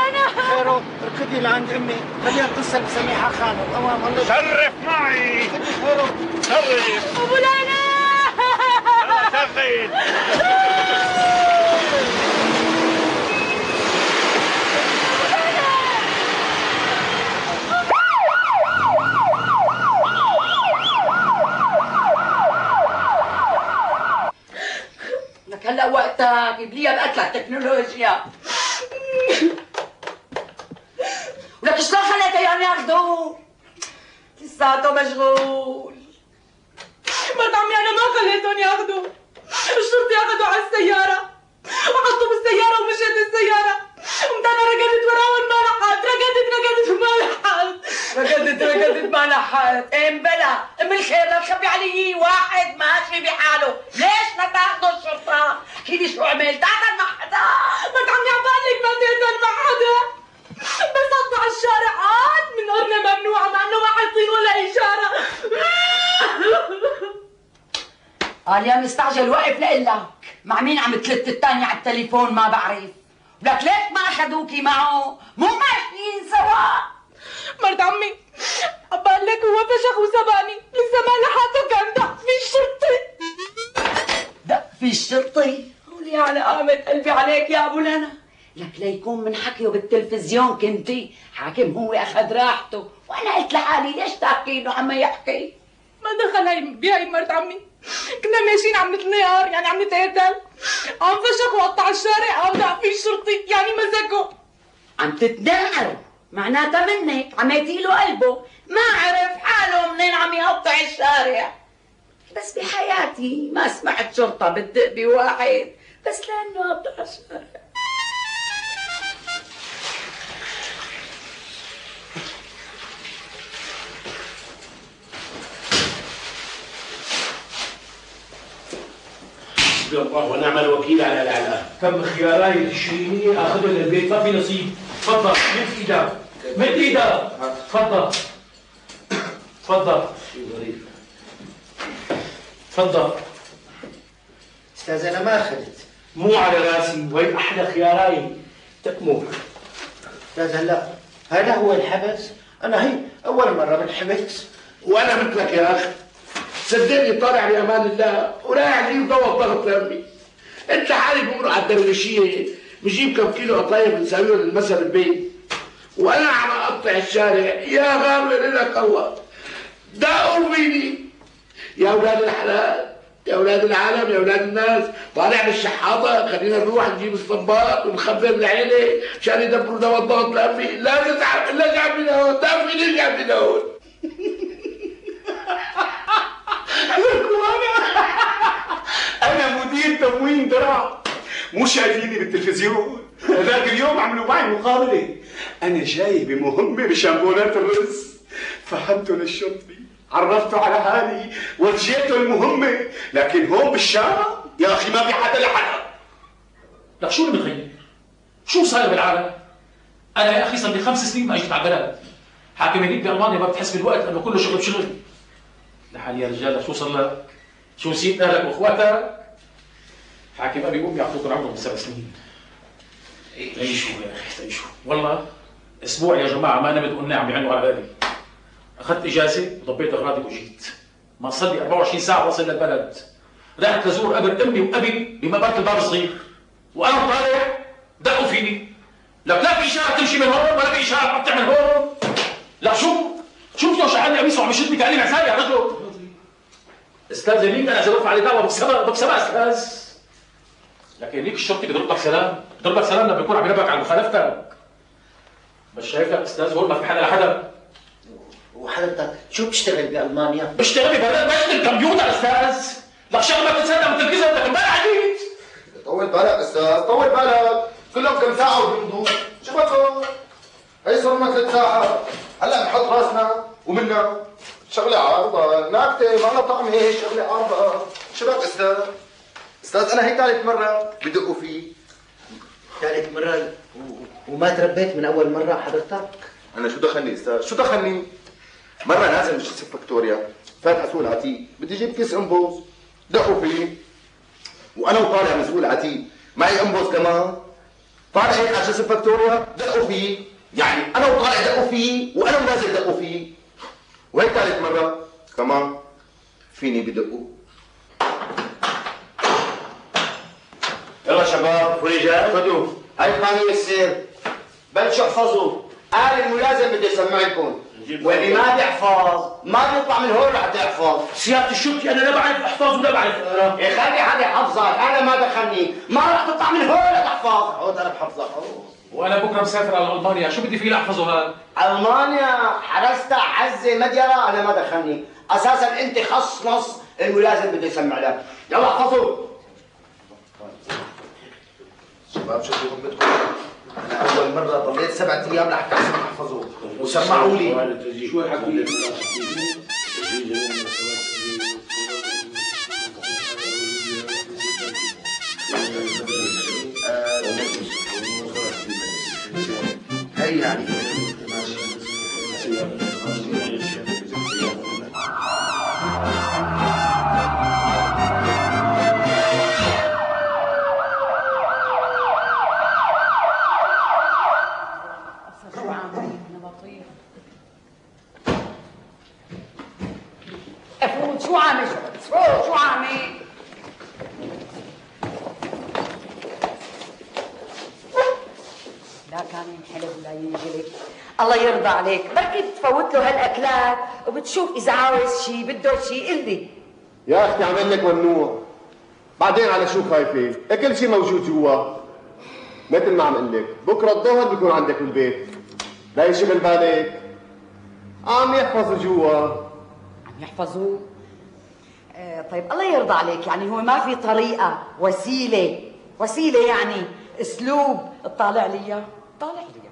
خيرو اركضي لعند امي خليها تتصل بسميحه خانم. اوام الله. شرف معي. خيرو شرف. ابو لانا شغل. لك هلا وقتك يبليها بقتلك تكنولوجيا. ولك شلون خليته اياهم ياخذوه؟ لساته مشغول. مرت عمي انا ما خليتهم ياخذوا، الشرطة اخذوا على السيارة وحطوا بالسيارة ومشيت السيارة، قمت انا ركضت وراهم ما لحقت، ركضت وما لحقت. ركضت ما لحقت. بلا ام الخير لا تخبي علي، واحد ماشي بحاله، ليش ما تاخذوا الشرطة؟ احكي لي شو عملت؟ تعال مع حدا. مرت عمي عم بقلك ما تقتل مع حدا، بس حطوا على الشارع عاد من قرنا ممنوعة مع انه ما حاطين ولا اشارة. قال يا مستعجل وقف لقلك، مع مين عم تلت الثانية على التليفون ما بعرف، ولك ليش ما اخذوكي معه؟ مو ماشيين سوا. مرت عمي عم بقول لك هو فشخ وسبقني، لسه ما لحقته كان دق في الشرطي. دق في الشرطي؟ قولي على قامة قلبي عليك يا ابو لنا، لك ليكون من حكيه بالتلفزيون كنتي حاكم هو اخذ راحته، وانا قلت لحالي ليش تاكينه عم يحكي؟ ما دخل هي بهي مرت عمي، كنا ماشيين عم نتنيار يعني عم نتقاتل، عم فشخ وقطع الشارع، قام دق في الشرطي يعني مسكه. عم تتنقر معناتها منك عميتي له قلبه، ما عرف حاله منين عم يقطع الشارع. بس بحياتي ما سمعت شرطة بتدق بواحد بس لأنه قطع الشارع. حسبي الله ونعم الوكيل على العلاء. كم خياراي تشيني اخذه للبيت ما في نصيب. تفضل مد ايدك مد ايدك. تفضل تفضل. شيء ظريف. تفضل. استاذ انا ما اخذت. مو على راسي، وين احلى خياراي تكمل. استاذ هلا هذا هو الحبس؟ انا هي اول مره بنحبس. وانا مثلك يا اخي، صدقني طالع بامان الله ورايح اجيب دواء الضغط لامي. انت حالك بمرق على الدرويشيه بجيب كم كيلو قطايف بنساويهم للمسا بالبيت، وانا عم اقطع الشارع. يا غامر لك الله، دقوا فيني يا اولاد الحلال، يا اولاد العالم، يا اولاد الناس. طالع بالشحاطه، خلينا نروح نجيب الصباط ونخبر العيله مشان يدبروا دواء الضغط لامي. لا تزعل، الا جاب من هون، تعرفي ليش جاب من هون؟ أنا مدير تموين درع، مو شايفيني بالتلفزيون. هذاك اليوم عملوا معي مقابلة، أنا جاي بمهمة بشامبونات الرز، فهمته للشرطي، عرفته على حالي، ورجيته المهمة، لكن هون بالشارع يا أخي ما في حدا لحدا. لك شو اللي متغير؟ شو صاير بالعالم؟ أنا يا أخي صار لي 5 سنين ما أجيت على البلد. حاكمينك بألمانيا ما بتحس بالوقت إنه كله شغل بشغل. لحالي يا رجال شو صار لك؟ شو نسيت اهلك واخواتك؟ حاكم ابي وامي اعطوكم عمرهم 7 سنين. تعيشوا يا اخي تعيشوا. والله اسبوع يا جماعه ما نمت وقلنا عم بيعنوا على بالي. اخذت اجازه وضبيت اغراضي وجيت. ما صار لي 24 ساعه وصل للبلد. رحت لزور قبر امي وابي بمبارك الباب الصغير. وانا طالع دقوا فيني. لك لا في اشاره تمشي من هون ولا في اشاره تقطع من هون. لا شو بدي شعلني قميص وعم يشدني كاني عساية يا رجل. استاذ ليك انا جربت على دعوه بكسبها استاذ. لكن ليك الشرطي بيضربك سلام، بيضربك سلام لما بيكون عم ينبهك على مخالفتك. بس شايفك استاذ هون ما في حدا لحدا. وحضرتك شو بتشتغل بالمانيا؟ بشتغل ببلد بشتغل كمبيوتر استاذ. لك شغله ما بتصدق بتركزها بدك امبارح جيت. طول بالك استاذ، طول بالك، كلهم كم ساعة وبيمضوا، شو بكم؟ هي صار لنا 3 ساعات، هلا بنحط راسنا ومنا شغلة عارضة، ناكتة ما لها طعمة، شغلة عارضة، شو بك استاذ؟ استاذ انا هي ثالث مرة بدقوا فيه. ثالث مرة وما تربيت من أول مرة حضرتك؟ أنا شو دخلني استاذ؟ شو دخلني؟ مرة نازل من شيء فكتوريا، فاتح سوق العتيق، بدي اجيب كيس انبوز، دقوا فيه، وأنا وطالع من سوق العتيق، معي انبوس كمان. طالع هيك على جسم فاكتوريا دقوا فيه، يعني انا وطالع دقوا فيه وانا ونازل دقوا فيه. وهيك ثالث مره كمان فيني بدقوا. يلا شباب فريجات خذوا هاي قانون السير، بلشوا احفظوا. قال الملازم بدي اسمعكم، واللي ما بيحفظ ما بيطلع من هون لحتى يحفظ. سيادة الشرطي انا لا بعرف احفظ ولا بعرف اقرا. يا خلي حدا يحفظك، انا ما دخلني، ما رح تطلع من هون لتحفظ. عود انا بحفظك. وانا بكره مسافر على المانيا، شو بدي فيه لاحفظه هذا؟ المانيا حرستها حزه مديره، انا ما دخلني، اساسا انت خص نص الملازم بده يسمع لك. يلا احفظوا. شباب شوفوا بدكم، انا اول مره ضليت 7 ايام لحتى احفظوا وسمعوا لي. شو الحكي لك؟ هي يعني شو عامل؟ شو عامل؟ لا كان حلو لا ينجلك. الله يرضى عليك، بركي بتفوت له هالاكلات وبتشوف اذا عاوز شيء بده شيء. قل لي يا اختي عمل لك ممنوع. بعدين على شو خايفه؟ كل شيء موجود جوا. مثل ما عم اقول لك، بكره الظهر بيكون عندك بالبيت. لا يشغل بالك. عم يحفظوا جوا. عم يحفظوا؟ طيب الله يرضى عليك، يعني هو ما في طريقة وسيلة يعني اسلوب تطالع لي؟ طالع لي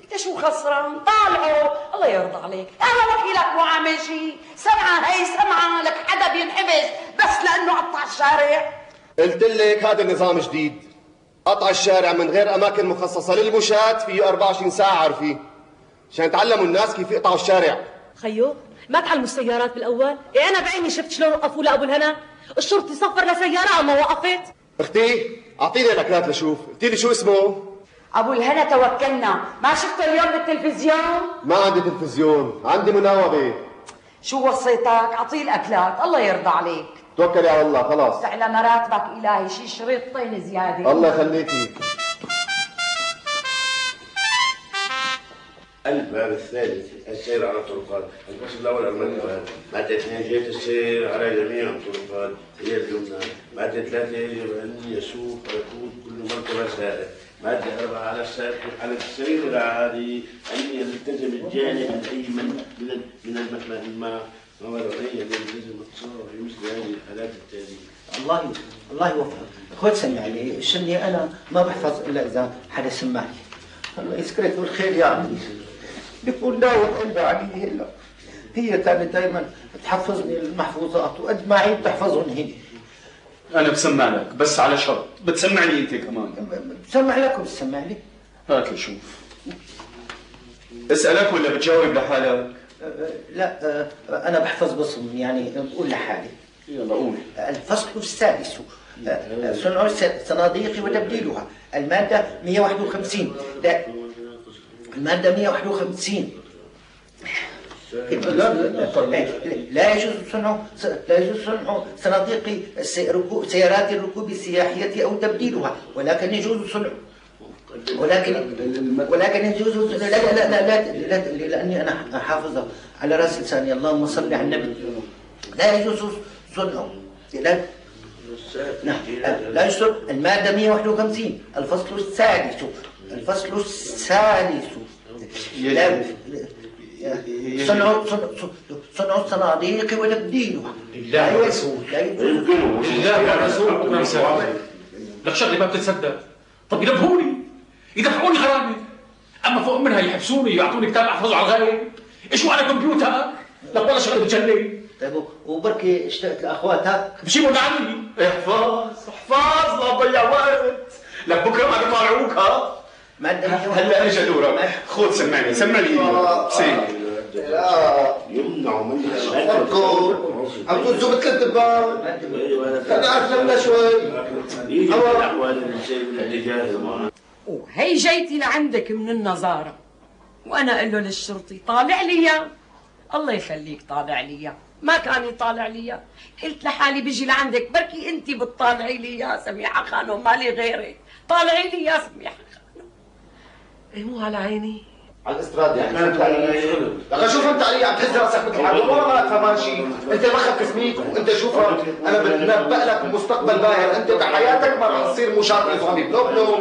انت شو خسران؟ طالعه. الله يرضى عليك، انا وكيلك مو عامل شيء. سمعة هي سمعة، لك حدا بينحبس بس لانه قطع الشارع؟ قلت لك هذا نظام جديد، قطع الشارع من غير اماكن مخصصة للمشاة فيه 24 ساعة عارفين، عشان يتعلموا الناس كيف يقطعوا الشارع. خيو ما تعلموا السيارات بالاول؟ إيه انا بعيني شفت شلون وقفوا لابو الهنا، الشرطي صفر لسياره وما وقفت. اختي اعطيني الاكلات لشوف. قلتي لي شو اسمه؟ ابو الهنا توكلنا. ما شفته اليوم بالتلفزيون؟ ما عندي تلفزيون، عندي مناوبة. شو وصيتك؟ اعطيه الاكلات. الله يرضى عليك. توكلي على الله خلاص. على مراتبك الهي شي شريطين زياده. الله يخليكي. الباب الثالث السير على الطرقات. الفصل الاول المنكبات. ماده 2 جهه السير على جميع الطرقات هي اليمنى. ماده 3 يجب ان يسوق ويقود كل مركبه سائر. ماده 4 على السير العادي ان يلتزم الجانب الايمن من الماء ومرضيا يلتزم التصرف في مثل هذه الحالات التاليه. الله يوفقك. خذ سمع لي، شني انا ما بحفظ الا اذا حدا سمع لي. الله يذكرك بالخير يا عمي. بيكون داوم قلبي علي هلا. هي كانت دائما تحفظني المحفوظات وقد ما عيد تحفظهم هي. انا بسمع لك بس على شرط، بتسمعني انت كمان. بسمع لك وبتسمع لي. هات لشوف. اسالك ولا بتجاوب لحالك؟ لا انا بحفظ بصم، يعني بقول لحالي. يلا قول. الفصل السادس صنع الصناديق وتبديلها. المادة 151. لا المادة 151 لا يجوز صنع صناديق سيارات الركوب السياحية أو تبديلها، ولكن يجوز صنع ولكن يجوز لا لأني أنا حافظة على رأس لساني. اللهم صل على النبي. لا يجوز صنع لا يجوز. المادة 151 الفصل السادس صنع الصناديق وتبديلها. لا يجوز. لا يجوز. لك شغله ما بتتصدق. طب ينبهوني يدفعوني غرامه، اما فوق منها يحبسوني يعطوني كتاب احفظه على الغايب. ايش وانا كمبيوتر؟ لك والله شغله بتجنن. طيب وبركي اشتقت لاخواتك بجيبوا لعني. احفظ لا تضيع وقت. لك بكره ما بيطالعوك. ها هلا اجى دورك. خذ سمعني سير. لا يمنعوا مني فرقوا عم تنزوا مثل الدبان خلي أسلمنا شوي وهي جيتي لعندك من النظارة وأنا أقول له للشرطي طالع لي إياه. الله يخليك طالع لي إياه، ما كان يطالع لي إياه. قلت لحالي بيجي لعندك بركي أنت بتطالعي لي إياه سميحة خانم، مالي غيرك، طالعي لي إياه سميحة خانم. إيه مو على عيني؟ على الاستراد يعني لقد شوف انت علي عم تهز راسك مثل حالك والله ما فهمان شيء، انت مخك اسميك وانت شوفها انا بنبأ لك مستقبل باهر، انت بحياتك ما رح تصير مشاط نظامي بلو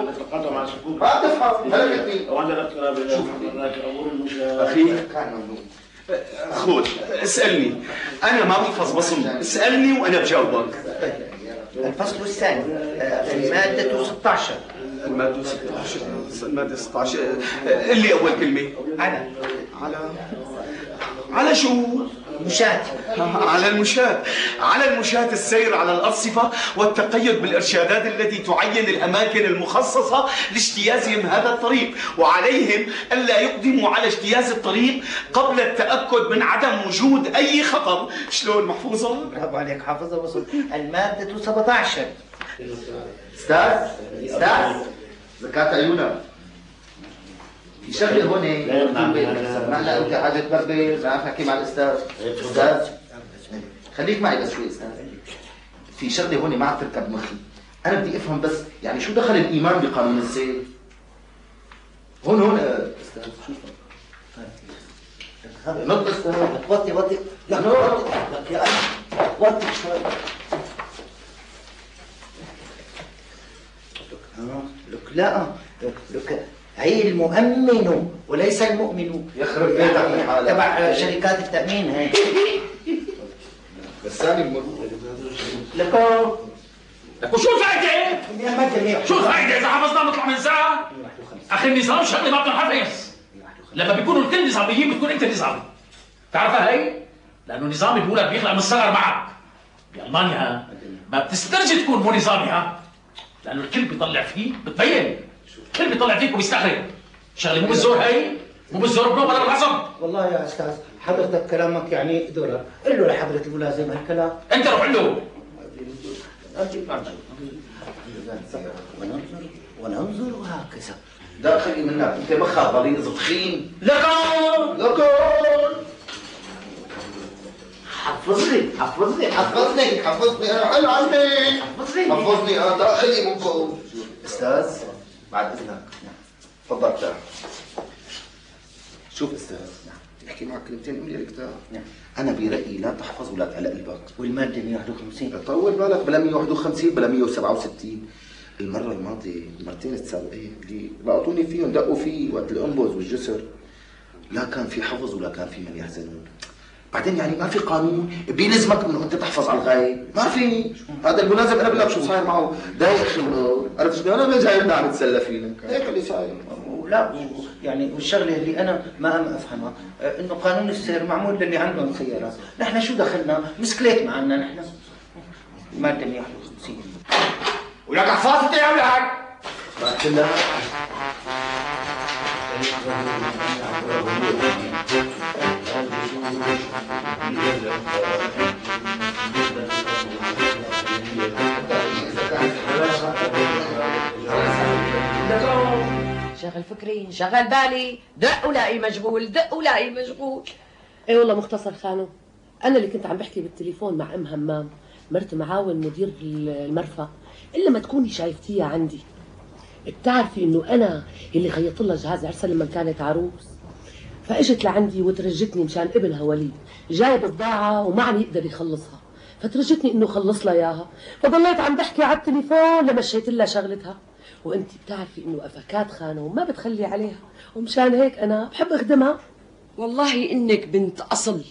ما تفهم هلكتني. شوف اخي خذ اسالني، انا ما بحفظ بصم، اسالني وانا بجاوبك. الفصل الثاني المادة 16. المادة 16 المادة 16 اللي أول كلمة على شو؟ مشاة. على المشاة. على المشاة السير على الأرصفة والتقيد بالإرشادات التي تعين الأماكن المخصصة لاجتيازهم هذا الطريق، وعليهم ألا يقدموا على اجتياز الطريق قبل التأكد من عدم وجود أي خطر. شلون محفوظة؟ برافو عليك حافظة وصل. المادة 17. استاذ زكاة عيونك في شغله هون سمعنا انت حاجه تبربر، رح نحكي مع الاستاذ. استاذ خليك معي بس شوي استاذ، في شغله هون ما عم تركب مخي، انا بدي افهم بس يعني شو دخل الايمان بقانون السير؟ هون استاذ شو نط استاذ وطي لا لك يا وطي شوي. لك لا لك هي المؤمن وليس المؤمن. يخرب بيتك من حالك تبع شركات التأمين هي. بس ثاني المرور لك وشو الفائدة؟ شو الفائدة إذا حفظنا نطلع من ساعة؟ أخي النظام شغلة ما بتنحفظ. لما بيكونوا الكل نظاميين بتكون أنت نظامي. تعرفها هي؟ لأنه نظامي بيقول لك بيخلق من الصغر معك. بألمانيا ما بتسترجي تكون مو نظامي ها؟ لأنه الكل بيطلع فيك بتبين. الكل بيطلع فيك وبيستغرب. شغلة مو بالزور هي؟ مو بالزور بنوم ولا بالعصب. والله يا أستاذ حضرتك كلامك يعني دولار. قل له لحضرة الملازم هالكلام. أنت روح له. وننظر هكذا. داخلي منك انت مخك غليظ تخين. لكن حفظني حلو عني حفظني داخلي منكم. استاذ بعد اذنك تفضل تعال. شوف استاذ احكي معك كلمتين املي الكتاب. انا برايي لا تحفظ ولا على قلبك. والماده 151 طول بالك بلا 151 بلا 167. المره الماضيه المرتين السابقين اللي لقطوني فيهم دقوا فيه وقت الانبوز والجسر لا كان في حفظ ولا كان في من يحزنون. بعدين يعني ما في قانون بيلزمك انه انت تحفظ على الغايب، ما في. هذا الملازم انا بقول لك شو صاير معه دايق خلقه، عرفت شلون؟ انا جايبنا عم نتسلى فينا هيك اللي صاير. لا يعني والشغله اللي انا ما افهمها انه قانون السير معمول للي عندهم سيارات، نحن شو دخلنا؟ مسكليت معنا نحن. الماده 151 ولك حفاظتي يا ولك بعد كلها شغل فكري شغل بالي، دق ولاقي مشغول دق ولاقي مشغول. اي والله مختصر خانم، انا اللي كنت عم بحكي بالتليفون مع ام همام مرت معاون مدير المرفأ، الا ما تكوني شايفتيها عندي. بتعرفي انه انا اللي خيطت لها جهاز عرسها لما كانت عروس، فاجت لعندي وترجتني مشان ابنها وليد جايب بضاعه وما عم يقدر يخلصها، فترجتني انه خلص لها اياها، فضليت عم بحكي على التليفون لمشيت لها شغلتها. وانت بتعرفي انه افكات خانه وما بتخلي عليها، ومشان هيك انا بحب اخدمها. والله انك بنت اصل،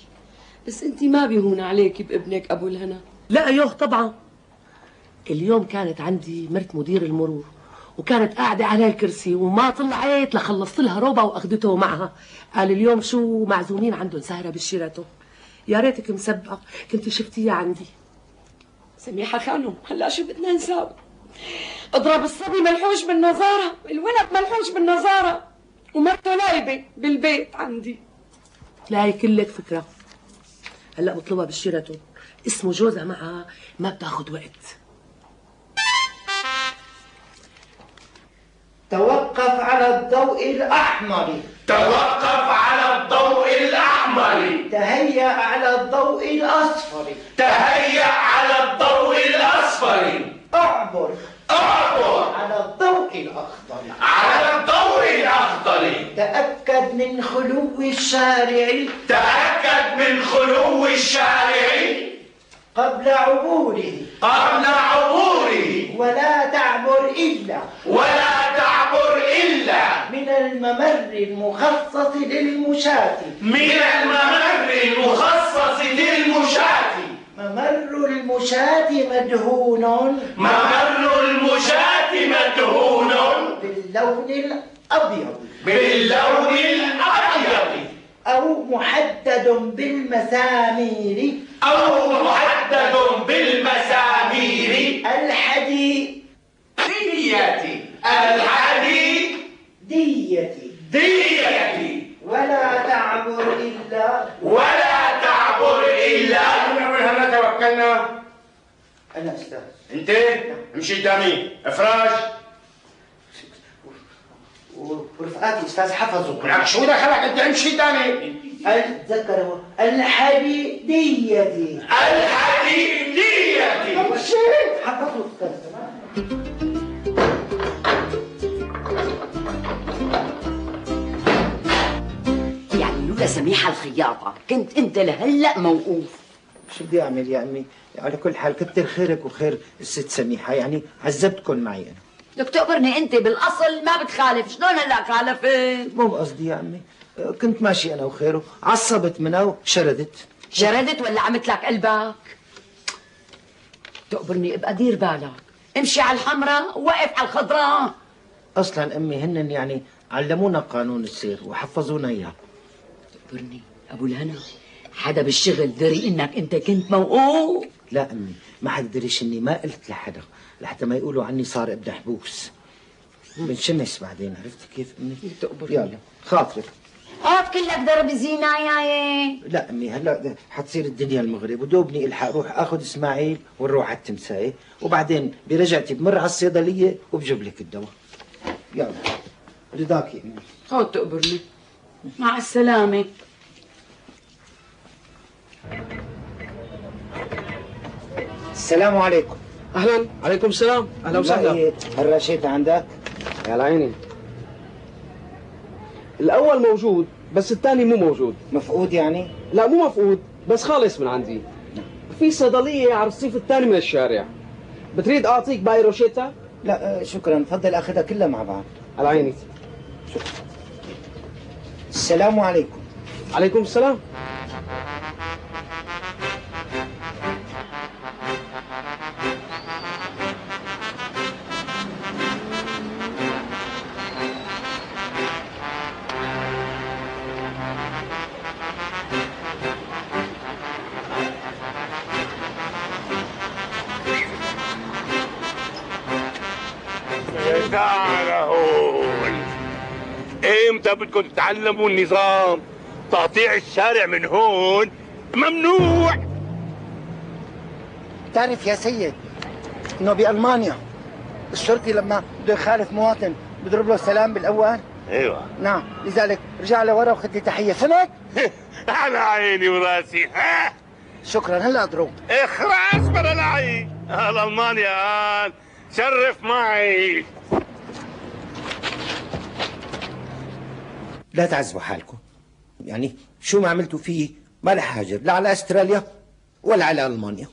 بس انت ما بيهون عليك بابنك ابو الهنا. لا ايوه طبعا. اليوم كانت عندي مرت مدير المرور وكانت قاعدة على الكرسي وما طلعت لخلصت لها روبا واخدته معها. قال اليوم شو معزومين عندهم سهرة بالشيراتون. يا ريتك مسبقة كنت شفتيها عندي. سميحة خانم هلا شو بدنا نساوي؟ اضرب الصبي ملحوش بالنظارة، الولد ملحوش بالنظارة، ومرته نايبة بالبيت عندي. لا هي كلك فكرة. هلا بطلبها بالشيراتون، اسمه جوزها معها، ما بتاخد وقت. توقف على الضوء الأحمر. توقف على الضوء الأحمر. تهيأ على الضوء الأصفر. تهيأ على الضوء الأصفر. أعبر. أعبر على الضوء الأخضر. على الضوء الأخضر. تأكد من خلو الشارع. تأكد من خلو الشارع قبل عبوره. قبل عبوره. ولا تعبر إلا من الممر المخصص للمشاة. من الممر المخصص للمشاة. ممر المشاة مدهون. ممر المشاة مدهون باللون الأبيض. باللون الأبيض. أو محدد بالمسامير. أو محدد بالمسامير. الحديدية. ولا تعبر إلا هلا توكلنا. أنا أستاذ. أنت امشي قدامي. إفراج. ورفقاتي أستاذ حفظوا. لك شو دخلك أنت؟ امشي قدامي. تذكروا الحديدية. حفظوا أستاذ. يعني لولا سميحة الخياطة كنت انت لهلا موقوف. شو بدي اعمل يا امي؟ على كل حال كتر خيرك وخير الست سميحة، يعني عذبتكن معي انا. بدك تقبرني انت بالاصل ما بتخالف، شلون هلا خالفت؟ مو قصدي يا امي، كنت ماشي انا وخيره، عصبت منها وشردت. شردت ولا عملت لك قلبك؟ تقبرني ابقى دير بالك، امشي على الحمراء ووقف على الخضراء. اصلا امي هن يعني علمونا قانون السير وحفظونا اياه. تقبرني ابو الهنا، حدا بالشغل دري انك انت كنت موقوف؟ لا امي، ما حدا دريش اني ما قلت لحدا لحتى ما يقولوا عني صار ابن حبوس. بنشمس بعدين، عرفت كيف امي؟ تقبرني. يلا خاطرك. كلك ضرب زينة ياي. لا امي هلا حتصير الدنيا المغرب ودوبني الحق روح اخذ اسماعيل ونروح على التمسايه، وبعدين برجعتي بمر على الصيدليه وبجيب لك الدواء. يلا رضاك يا امي. خذ تقبرني. مع السلامة. السلام عليكم. اهلا. عليكم السلام. اهلا وسهلا. الرشيدة عندك؟ يا عيني. الاول موجود بس الثاني مو موجود. مفقود يعني؟ لا مو مفقود، بس خالص من عندي. في صيدليه على الرصيف الثاني من الشارع. بتريد اعطيك باقي روشيتا؟ لا شكرا، تفضل اخذها كلها مع بعض. على عيني. شكرا. السلام عليكم. عليكم السلام. امتى بدكم تتعلموا النظام؟ تقطيع الشارع من هون ممنوع. تعرف يا سيد انه بألمانيا الشرطي لما بده يخالف مواطن بضرب له السلام بالاول؟ ايوه نعم، لذلك رجع لورا وخذ لي تحيه، فهمت؟ على عيني وراسي. شكرا، هلا اضرب. اخرس بلا لعي. المانيا شرف معي. لا تعذبوا حالكم، يعني شو ما عملتوا فيه ما رح هاجر لا على استراليا ولا على المانيا.